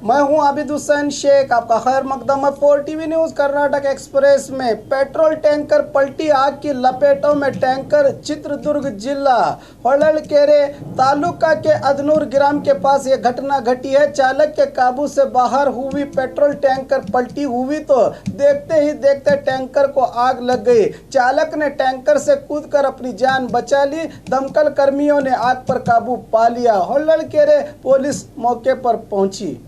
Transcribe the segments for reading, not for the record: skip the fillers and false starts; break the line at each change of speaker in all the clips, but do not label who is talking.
मैं हूं आबिद हुसैन शेख, आपका खैर मकदम है 4 टीवी न्यूज। कर्नाटक एक्सप्रेस में पेट्रोल टैंकर पलटी, आग की लपेटों में टैंकर। चित्रदुर्ग जिला होळलकेरे तालुका के अदनूर ग्राम के पास ये घटना घटी है। चालक के काबू से बाहर हुई पेट्रोल टैंकर पलटी हुई तो देखते ही देखते टैंकर को आग लग गई। चालक ने टैंकर से कूदकर अपनी जान बचा ली। दमकल कर्मियों ने आग पर काबू पा लिया। होळलकेरे पुलिस मौके पर पहुंची।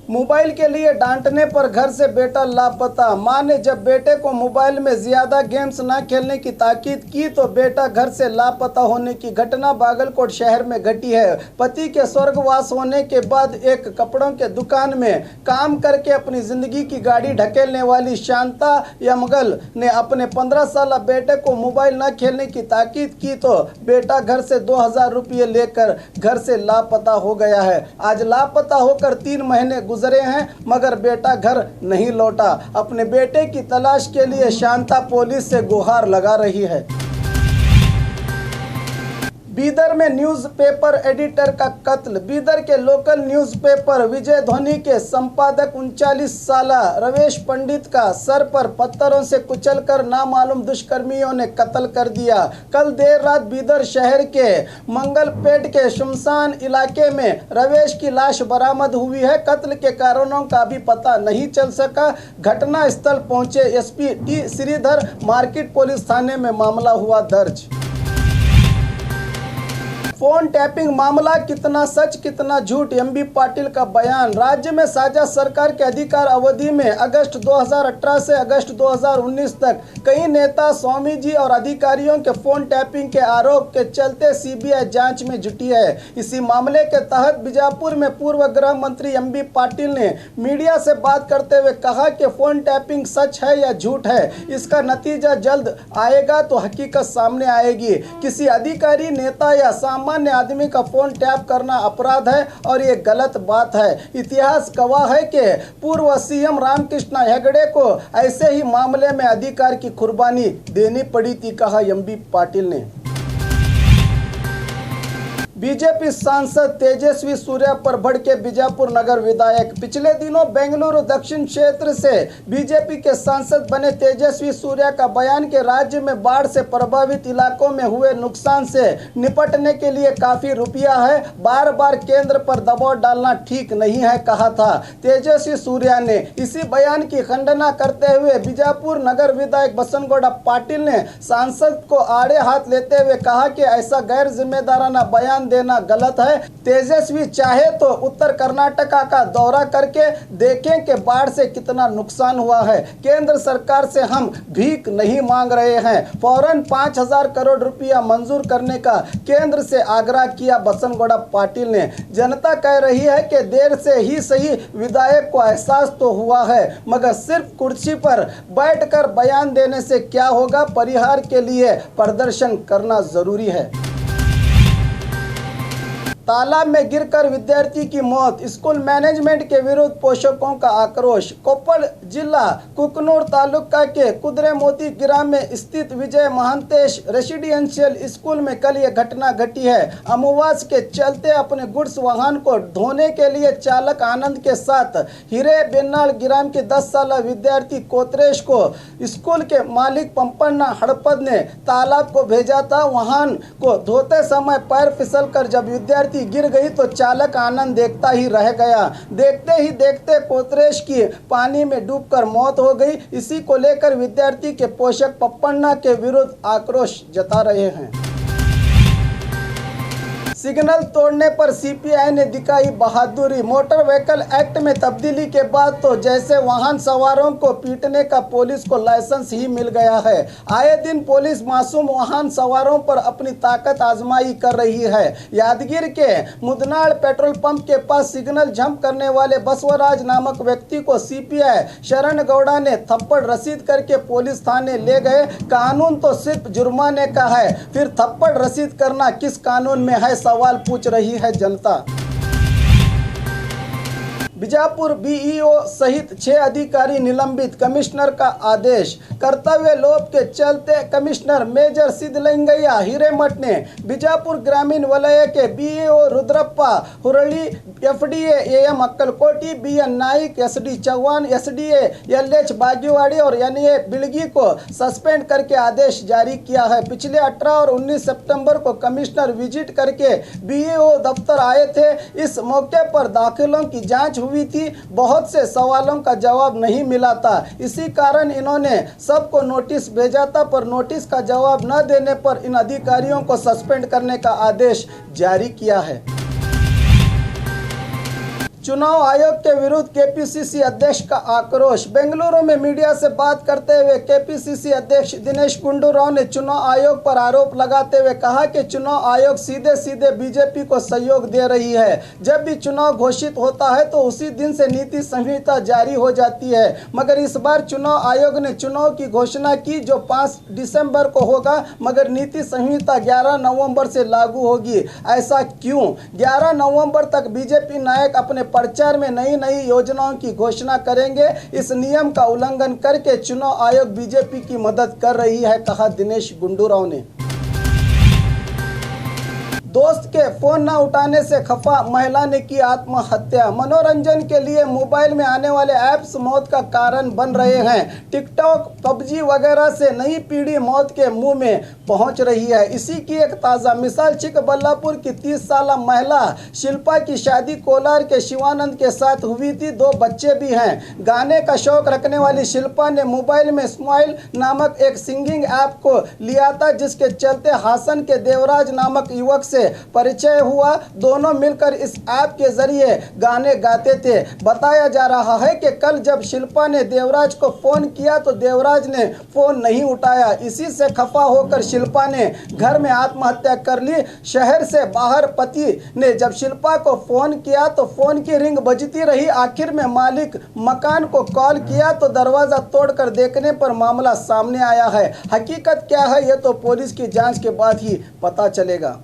मोबाइल के लिए डांटने पर घर से बेटा लापता। मां ने जब बेटे को मोबाइल में ज्यादा गेम्स न खेलने की ताकीद की तो बेटा घर से लापता होने की घटना बागलकोट शहर में घटी है। पति के स्वर्गवास होने के बाद एक कपड़ों के दुकान में काम करके अपनी जिंदगी की गाड़ी ढकेलने वाली शांता यमगल ने अपने 15 साल बेटे को मोबाइल न खेलने की ताकीद की तो बेटा घर से 2000 रुपये लेकर घर से लापता हो गया है। आज लापता होकर 3 महीने गुजरे हैं मगर बेटा घर नहीं लौटा। अपने बेटे की तलाश के लिए शांता पुलिस से गुहार लगा रही है। बीदर में न्यूज़पेपर एडिटर का कत्ल। बीदर के लोकल न्यूज़पेपर विजय ध्वनि के संपादक 39 साला रवेश पंडित का सर पर पत्थरों से कुचलकर नामालूम दुष्कर्मियों ने कत्ल कर दिया। कल देर रात बीदर शहर के मंगलपेट के शुमशान इलाके में रवेश की लाश बरामद हुई है। कत्ल के कारणों का भी पता नहीं चल सका। घटना स्थल पहुंचे SP T Sridhar market police थाने में मामला हुआ दर्ज। फोन टैपिंग मामला, कितना सच कितना झूठ, एमबी पाटिल का बयान। राज्य में साझा सरकार के अधिकार अवधि में अगस्त 2018 से अगस्त 2019 तक कई नेता, स्वामी जी और अधिकारियों के फोन टैपिंग के आरोप के चलते सीबीआई जांच में जुटी है। इसी मामले के तहत बीजापुर में पूर्व गृह मंत्री एमबी पाटिल ने मीडिया से बात करते हुए कहा कि फोन टैपिंग सच है या झूठ है, इसका नतीजा जल्द आएगा तो हकीकत सामने आएगी। किसी अधिकारी, नेता या सामान्य आदमी का फोन टैप करना अपराध है और ये गलत बात है। इतिहास गवाह है कि पूर्व सीएम रामकृष्ण हेगड़े को ऐसे ही मामले में अधिकार की कुर्बानी देनी पड़ी थी, कहा एमबी पाटिल ने। बीजेपी सांसद तेजस्वी सूर्या पर भड़के बीजापुर नगर विधायक। पिछले दिनों बेंगलुरु दक्षिण क्षेत्र से बीजेपी के सांसद बने तेजस्वी सूर्या का बयान के राज्य में बाढ़ से प्रभावित इलाकों में हुए नुकसान से निपटने के लिए काफी रुपया है, बार बार केंद्र पर दबाव डालना ठीक नहीं है, कहा था। तेजस्वी सूर्या ने इसी बयान की खंडना करते हुए बीजापुर नगर विधायक बसनगौड़ा पाटिल ने सांसद को आड़े हाथ लेते हुए कहा कि ऐसा गैर जिम्मेदाराना बयान देना गलत है। तेजस्वी चाहे तो उत्तर कर्नाटका का दौरा करके देखें कि बाढ़ से कितना नुकसान हुआ है। केंद्र सरकार से हम भीख नहीं मांग रहे हैं। फौरन 5000 करोड़ रुपया मंजूर करने का केंद्र से आग्रह किया बसनगौड़ा पाटिल ने। जनता कह रही है कि देर से ही सही विधायक को एहसास तो हुआ है मगर सिर्फ कुर्सी पर बैठकर बयान देने से क्या होगा, परिहार के लिए प्रदर्शन करना जरूरी है। तालाब में गिरकर विद्यार्थी की मौत, स्कूल मैनेजमेंट के विरुद्ध पोषकों का आक्रोश। कोप्पल जिला कुकनूर तालुका के कुदरे मोती ग्राम में स्थित विजय महांतेश रेसिडेंशियल स्कूल में कल ये घटना घटी है। अमावस के चलते अपने गुड्स वाहन को धोने के लिए चालक आनंद के साथ हिरे बेन्नाल ग्राम के 10 साल विद्यार्थी कोतरेश को स्कूल के मालिक पंपन्ना हड़पद ने तालाब को भेजा था। वाहन को धोते समय पैर फिसलकर जब विद्यार्थी गिर गई तो चालक आनंद देखता ही रह गया। देखते ही देखते कोतरेश की पानी में डूबकर मौत हो गई। इसी को लेकर विद्यार्थी के पोषक पप्पन्ना के विरुद्ध आक्रोश जता रहे हैं। सिग्नल तोड़ने पर सीपीआई ने दिखाई बहादुरी। मोटर व्हीकल एक्ट में तब्दीली के बाद तो जैसे वाहन सवारों को पीटने का पुलिस को लाइसेंस ही मिल गया है। आए दिन पुलिस मासूम वाहन सवारों पर अपनी ताकत आजमाई कर रही है। यादगिर के मुदनाड़ पेट्रोल पंप के पास सिग्नल जंप करने वाले बसवराज नामक व्यक्ति को सीपीआई शरण गौड़ा ने थप्पड़ रसीद करके पुलिस थाने ले गए। कानून तो सिर्फ जुर्माने का है, फिर थप्पड़ रसीद करना किस कानून में है, सवाल पूछ रही है जनता। बीजापुर बीईओ सहित 6 अधिकारी निलंबित, कमिश्नर का आदेश। कर्तव्य लोप के चलते कमिश्नर मेजर सिद्धलिंगैया हिरेमठ ने बीजापुर ग्रामीण वलय के BEO Rudrappa Hurli, FDA AM Akkalkoti, BN Naik, SD Chauhan, SDA LH Bagewadi और एनए बिलगी को सस्पेंड करके आदेश जारी किया है। पिछले 18 और 19 सितंबर को कमिश्नर विजिट करके बीईओ दफ्तर आए थे। इस मौके पर दाखिलों की जांच हुई थी। बहुत से सवालों का जवाब नहीं मिला था। इसी कारण इन्होंने सबको नोटिस भेजा था, पर नोटिस का जवाब न देने पर इन अधिकारियों को सस्पेंड करने का आदेश जारी किया है। चुनाव आयोग के विरुद्ध केपीसीसी अध्यक्ष का आक्रोश। बेंगलुरु में मीडिया से बात करते हुए केपीसीसी अध्यक्ष दिनेश गुंडूराव ने चुनाव आयोग पर आरोप लगाते हुए कहा कि चुनाव आयोग सीधे सीधे बीजेपी को सहयोग दे रही है। जब भी चुनाव घोषित होता है तो उसी दिन से नीति संहिता जारी हो जाती है, मगर इस बार चुनाव आयोग ने चुनाव की घोषणा की जो 5 दिसंबर को होगा, मगर नीति संहिता 11 नवंबर से लागू होगी। ऐसा क्यों? 11 नवंबर तक बीजेपी नायक अपने प्रचार में नई नई योजनाओं की घोषणा करेंगे। इस नियम का उल्लंघन करके चुनाव आयोग बीजेपी की मदद कर रही है, कहा दिनेश गुंडूराव ने। दोस्त के फोन न उठाने से खफा महिला ने की आत्महत्या। मनोरंजन के लिए मोबाइल में आने वाले ऐप्स मौत का कारण बन रहे हैं। टिकटॉक, पबजी वगैरह से नई पीढ़ी मौत के मुंह में पहुंच रही है। इसी की एक ताज़ा मिसाल चिकबल्लापुर की 30 साल महिला शिल्पा की शादी कोलार के शिवानंद के साथ हुई थी। 2 बच्चे भी हैं। गाने का शौक रखने वाली शिल्पा ने मोबाइल में स्माइल नामक एक सिंगिंग ऐप को लिया था, जिसके चलते हासन के देवराज नामक युवक से परिचय हुआ। दोनों मिलकर इस ऐप के जरिए गाने गाते थे। बताया जा रहा है कि कल जब शिल्पा ने देवराज को फोन किया तो देवराज ने फोन नहीं उठाया। इसी से खफा होकर शिल्पा ने घर में आत्महत्या कर ली। शहर से बाहर पति ने जब शिल्पा को फोन किया तो फोन की रिंग बजती रही। आखिर में मालिक मकान को कॉल किया तो दरवाजा तोड़कर देखने पर मामला सामने आया है। हकीकत क्या है ये तो पुलिस की जांच के बाद ही पता चलेगा।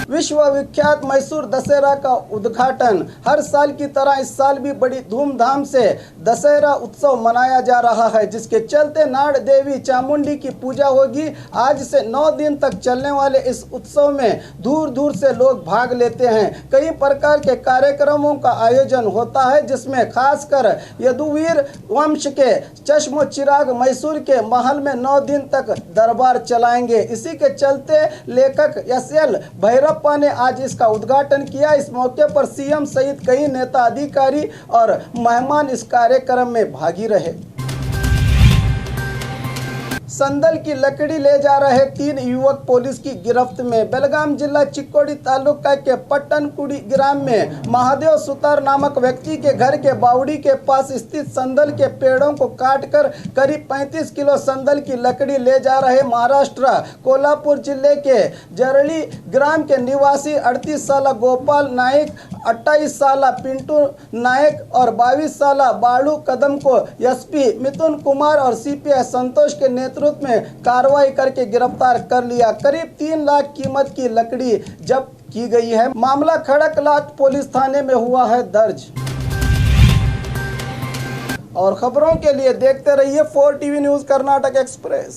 विश्व विख्यात मैसूर दशहरा का उद्घाटन। हर साल की तरह इस साल भी बड़ी धूमधाम से दशहरा उत्सव मनाया जा रहा है, जिसके चलते नाड़ देवी चामुंडी की पूजा होगी। आज से 9 दिन तक चलने वाले इस उत्सव में दूर दूर से लोग भाग लेते हैं। कई प्रकार के कार्यक्रमों का आयोजन होता है, जिसमें खासकर यदुवीर वंश के चश्मो चिराग मैसूर के महल में 9 दिन तक दरबार चलाएंगे। इसी के चलते लेखक SL भैरव ने आज इसका उद्घाटन किया। इस मौके पर सीएम सहित कई नेता, अधिकारी और मेहमान इस कार्यक्रम में भागी रहे। संदल की लकड़ी ले जा रहे 3 युवक पुलिस की गिरफ्त में। बेलगाम जिला चिक्कोड़ी तालुका के पट्टनकुड़ी ग्राम में महादेव सुतार नामक व्यक्ति के घर के बावड़ी के पास स्थित संदल के पेड़ों को काटकर करीब 35 किलो संदल की लकड़ी ले जा रहे महाराष्ट्र कोल्हापुर जिले के जरली ग्राम के निवासी 38 साल गोपाल नाइक, 28 साल पिंटू नायक और 22 साल बालू कदम को एसपी मिथुन कुमार और सीपीआई संतोष के नेतृत्व में कार्रवाई करके गिरफ्तार कर लिया। करीब 3 लाख कीमत की लकड़ी जब्त की गई है। मामला खड़कलाट पुलिस थाने में हुआ है दर्ज। और खबरों के लिए देखते रहिए 4 टीवी न्यूज़ कर्नाटक एक्सप्रेस।